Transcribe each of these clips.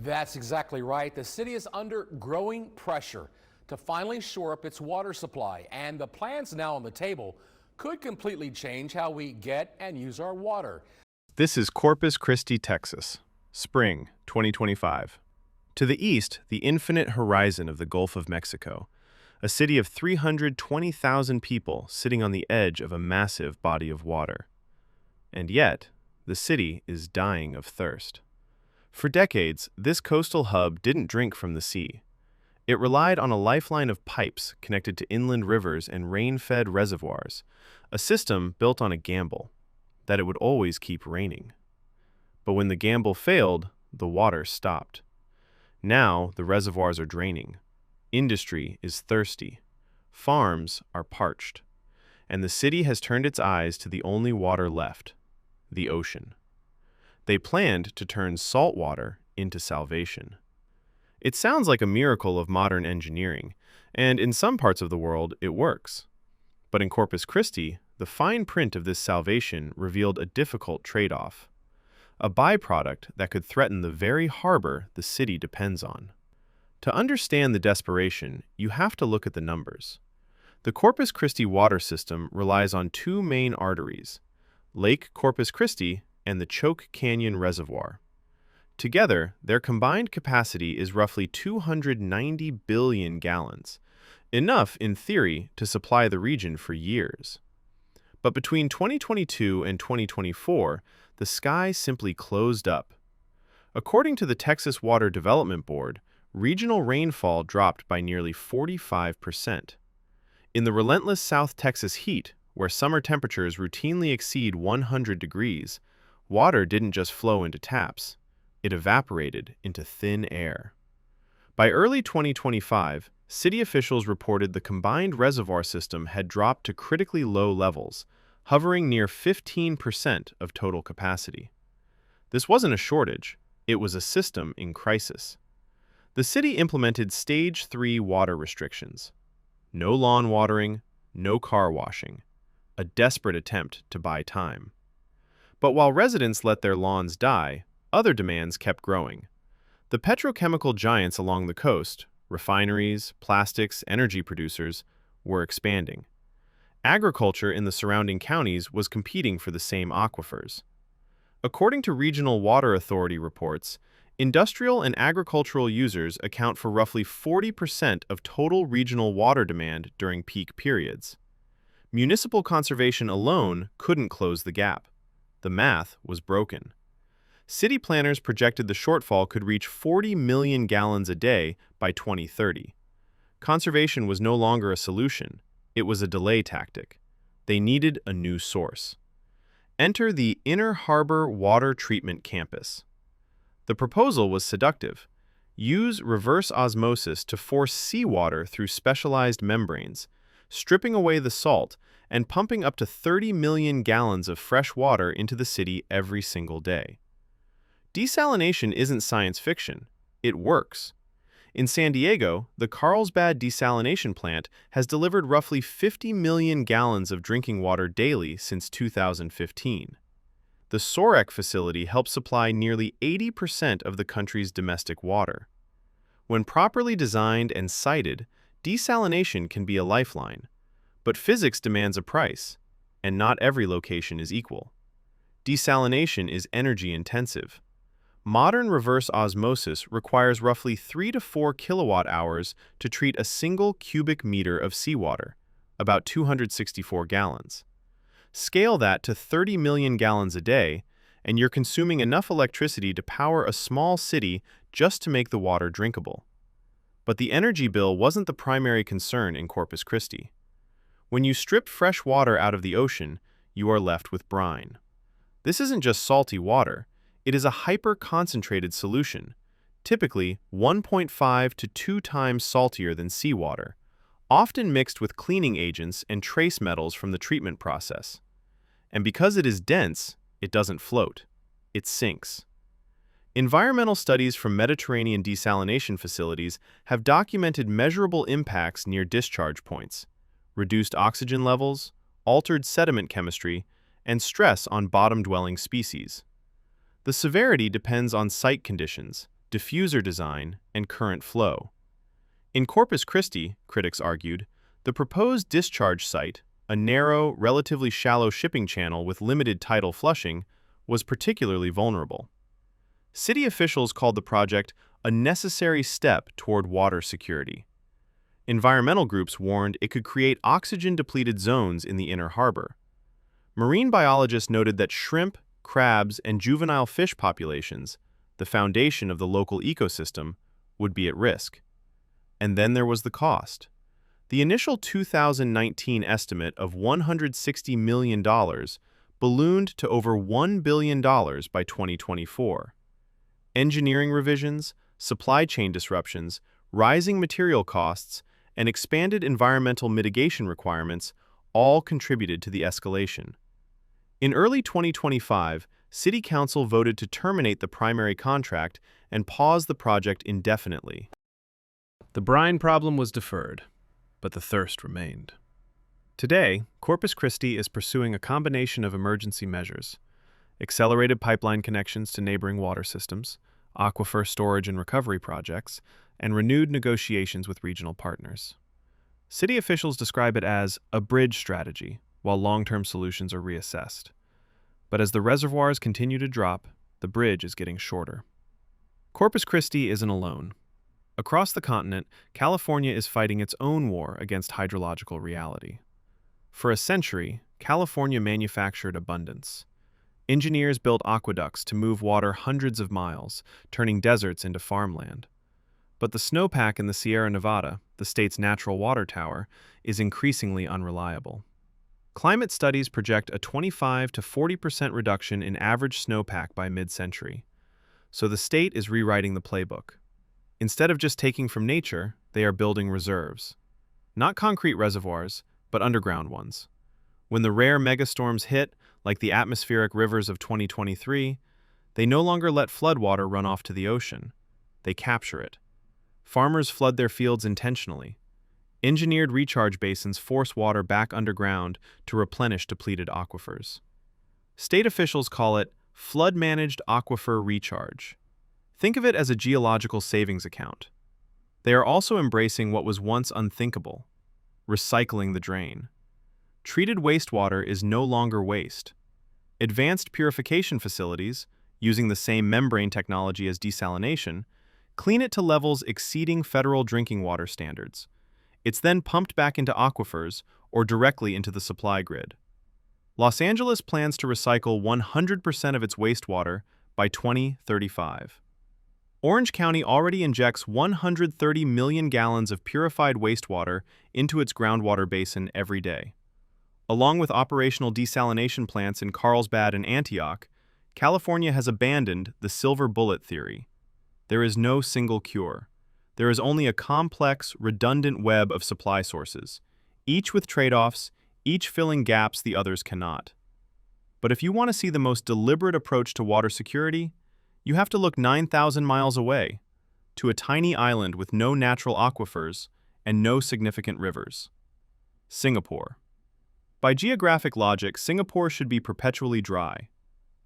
That's exactly right. The city is under growing pressure to finally shore up its water supply, and the plans now on the table could completely change how we get and use our water. This is Corpus Christi, Texas, spring 2025. To the east, the infinite horizon of the Gulf of Mexico, a city of 320,000 people sitting on the edge of a massive body of water. And yet, the city is dying of thirst. For decades, this coastal hub didn't drink from the sea. It relied on a lifeline of pipes connected to inland rivers and rain-fed reservoirs, a system built on a gamble, that it would always keep raining. But when the gamble failed, the water stopped. Now the reservoirs are draining. Industry is thirsty. Farms are parched. And the city has turned its eyes to the only water left, the ocean. They planned to turn salt water into salvation. It sounds like a miracle of modern engineering, and in some parts of the world it works. But in Corpus Christi, the fine print of this salvation revealed a difficult trade-off, a byproduct that could threaten the very harbor the city depends on. To understand the desperation, you have to look at the numbers. The Corpus Christi water system relies on two main arteries, Lake Corpus Christi and the Choke Canyon Reservoir. Together, their combined capacity is roughly 290 billion gallons, enough in theory to supply the region for years. But between 2022 and 2024, the sky simply closed up. According to the Texas Water Development Board, regional rainfall dropped by nearly 45%. In the relentless South Texas heat, where summer temperatures routinely exceed 100 degrees, water didn't just flow into taps, it evaporated into thin air. By early 2025, city officials reported the combined reservoir system had dropped to critically low levels, hovering near 15% of total capacity. This wasn't a shortage, it was a system in crisis. The city implemented Stage 3 water restrictions. No lawn watering, no car washing. A desperate attempt to buy time. But while residents let their lawns die, other demands kept growing. The petrochemical giants along the coast, refineries, plastics, energy producers, were expanding. Agriculture in the surrounding counties was competing for the same aquifers. According to Regional Water Authority reports, industrial and agricultural users account for roughly 40% of total regional water demand during peak periods. Municipal conservation alone couldn't close the gap. The math was broken. City planners projected the shortfall could reach 40 million gallons a day by 2030. Conservation was no longer a solution. It was a delay tactic. They needed a new source. Enter the Inner Harbor Water Treatment Campus. The proposal was seductive. Use reverse osmosis to force seawater through specialized membranes, stripping away the salt and pumping up to 30 million gallons of fresh water into the city every single day. Desalination isn't science fiction. It works. In San Diego, the Carlsbad desalination plant has delivered roughly 50 million gallons of drinking water daily since 2015. The Sorek facility helps supply nearly 80% of the country's domestic water. When properly designed and sited, desalination can be a lifeline. But physics demands a price, and not every location is equal. Desalination is energy-intensive. Modern reverse osmosis requires roughly 3 to 4 kilowatt-hours to treat a single cubic meter of seawater, about 264 gallons. Scale that to 30 million gallons a day, and you're consuming enough electricity to power a small city just to make the water drinkable. But the energy bill wasn't the primary concern in Corpus Christi. When you strip fresh water out of the ocean, you are left with brine. This isn't just salty water. It is a hyper-concentrated solution, typically 1.5 to 2 times saltier than seawater, often mixed with cleaning agents and trace metals from the treatment process. And because it is dense, it doesn't float. It sinks. Environmental studies from Mediterranean desalination facilities have documented measurable impacts near discharge points, reduced oxygen levels, altered sediment chemistry, and stress on bottom-dwelling species. The severity depends on site conditions, diffuser design, and current flow. In Corpus Christi, critics argued, the proposed discharge site, a narrow, relatively shallow shipping channel with limited tidal flushing, was particularly vulnerable. City officials called the project a necessary step toward water security. Environmental groups warned it could create oxygen-depleted zones in the inner harbor. Marine biologists noted that shrimp, crabs, and juvenile fish populations, the foundation of the local ecosystem, would be at risk. And then there was the cost. The initial 2019 estimate of $160 million ballooned to over $1 billion by 2024. Engineering revisions, supply chain disruptions, rising material costs, and expanded environmental mitigation requirements all contributed to the escalation. In early 2025, City Council voted to terminate the primary contract and pause the project indefinitely. The brine problem was deferred, but the thirst remained. Today, Corpus Christi is pursuing a combination of emergency measures: accelerated pipeline connections to neighboring water systems, aquifer storage and recovery projects, and renewed negotiations with regional partners. City officials describe it as a bridge strategy, while long-term solutions are reassessed. But as the reservoirs continue to drop, the bridge is getting shorter. Corpus Christi isn't alone. Across the continent, California is fighting its own war against hydrological reality. For a century, California manufactured abundance. Engineers built aqueducts to move water hundreds of miles, turning deserts into farmland. But the snowpack in the Sierra Nevada, the state's natural water tower, is increasingly unreliable. Climate studies project a 25 to 40% reduction in average snowpack by mid-century. So the state is rewriting the playbook. Instead of just taking from nature, they are building reserves. Not concrete reservoirs, but underground ones. When the rare megastorms hit, like the atmospheric rivers of 2023, they no longer let floodwater run off to the ocean. They capture it. Farmers flood their fields intentionally. Engineered recharge basins force water back underground to replenish depleted aquifers. State officials call it flood-managed aquifer recharge. Think of it as a geological savings account. They are also embracing what was once unthinkable: recycling the drain. Treated wastewater is no longer waste. Advanced purification facilities, using the same membrane technology as desalination, clean it to levels exceeding federal drinking water standards. It's then pumped back into aquifers or directly into the supply grid. Los Angeles plans to recycle 100% of its wastewater by 2035. Orange County already injects 130 million gallons of purified wastewater into its groundwater basin every day. Along with operational desalination plants in Carlsbad and Antioch, California has abandoned the silver bullet theory. There is no single cure. There is only a complex, redundant web of supply sources, each with trade-offs, each filling gaps the others cannot. But if you want to see the most deliberate approach to water security, you have to look 9,000 miles away, to a tiny island with no natural aquifers and no significant rivers. Singapore. By geographic logic, Singapore should be perpetually dry.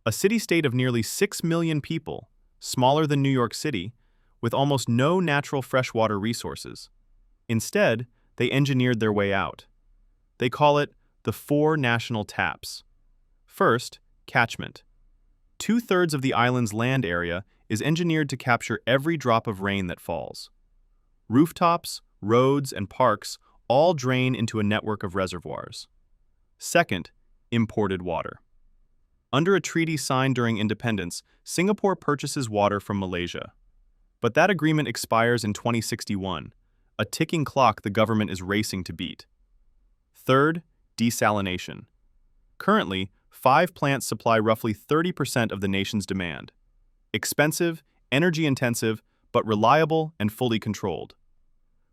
A city-state of nearly 6 million people, smaller than New York City, with almost no natural freshwater resources. Instead, they engineered their way out. They call it the 4 national taps. First, catchment. 2/3 of the island's land area is engineered to capture every drop of rain that falls. Rooftops, roads, and parks all drain into a network of reservoirs. Second, imported water. Under a treaty signed during independence, Singapore purchases water from Malaysia. But that agreement expires in 2061, a ticking clock the government is racing to beat. Third, desalination. Currently, 5 plants supply roughly 30% of the nation's demand. Expensive, energy-intensive, but reliable and fully controlled.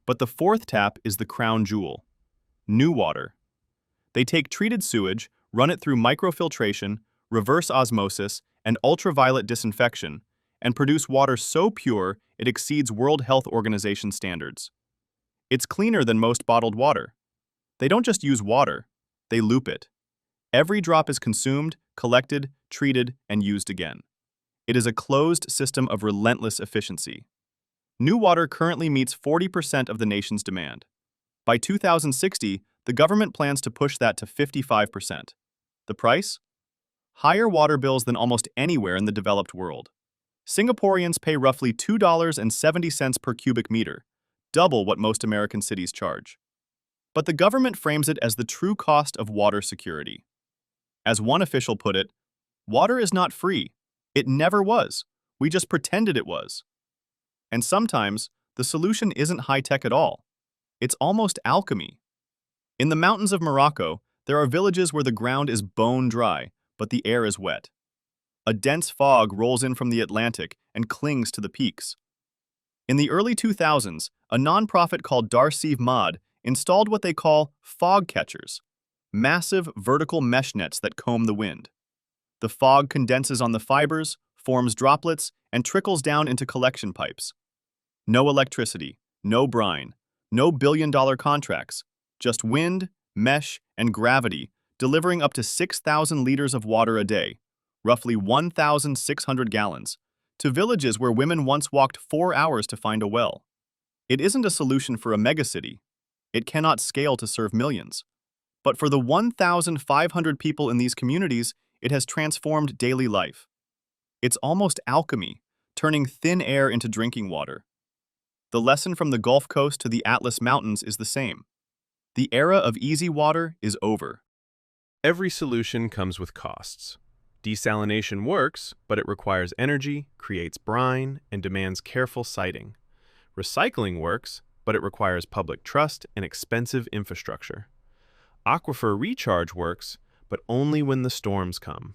But the 4th tap is the crown jewel: new water. They take treated sewage, run it through microfiltration, reverse osmosis, and ultraviolet disinfection, and produce water so pure it exceeds World Health Organization standards. It's cleaner than most bottled water. They don't just use water, they loop it. Every drop is consumed, collected, treated, and used again. It is a closed system of relentless efficiency. New water currently meets 40% of the nation's demand. By 2060, the government plans to push that to 55%. The price? Higher water bills than almost anywhere in the developed world. Singaporeans pay roughly $2.70 per cubic meter, double what most American cities charge. But the government frames it as the true cost of water security. As one official put it, water is not free. It never was. We just pretended it was. And sometimes, the solution isn't high-tech at all. It's almost alchemy. In the mountains of Morocco, there are villages where the ground is bone dry, but the air is wet. A dense fog rolls in from the Atlantic and clings to the peaks. In the early 2000s, a nonprofit called Darsiv Mod installed what they call fog catchers, massive vertical mesh nets that comb the wind. The fog condenses on the fibers, forms droplets, and trickles down into collection pipes. No electricity, no brine, no billion-dollar contracts, just wind, mesh, and gravity delivering up to 6,000 liters of water a day, roughly 1,600 gallons, to villages where women once walked 4 hours to find a well. It isn't a solution for a megacity. It cannot scale to serve millions. But for the 1,500 people in these communities, it has transformed daily life. It's almost alchemy, turning thin air into drinking water. The lesson from the Gulf Coast to the Atlas Mountains is the same. The era of easy water is over. Every solution comes with costs. Desalination works, but it requires energy, creates brine, and demands careful siting. Recycling works, but it requires public trust and expensive infrastructure. Aquifer recharge works, but only when the storms come.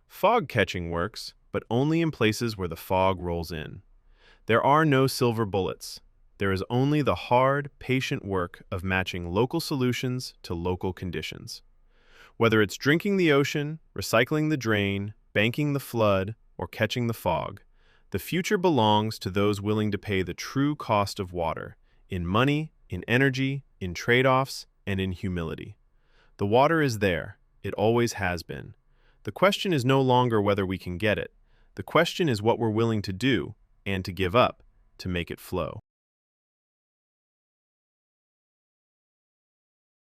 Fog catching works, but only in places where the fog rolls in. There are no silver bullets. There is only the hard, patient work of matching local solutions to local conditions. Whether it's drinking the ocean, recycling the drain, banking the flood, or catching the fog, the future belongs to those willing to pay the true cost of water, in money, in energy, in trade-offs, and in humility. The water is there. It always has been. The question is no longer whether we can get it. The question is what we're willing to do and to give up to make it flow.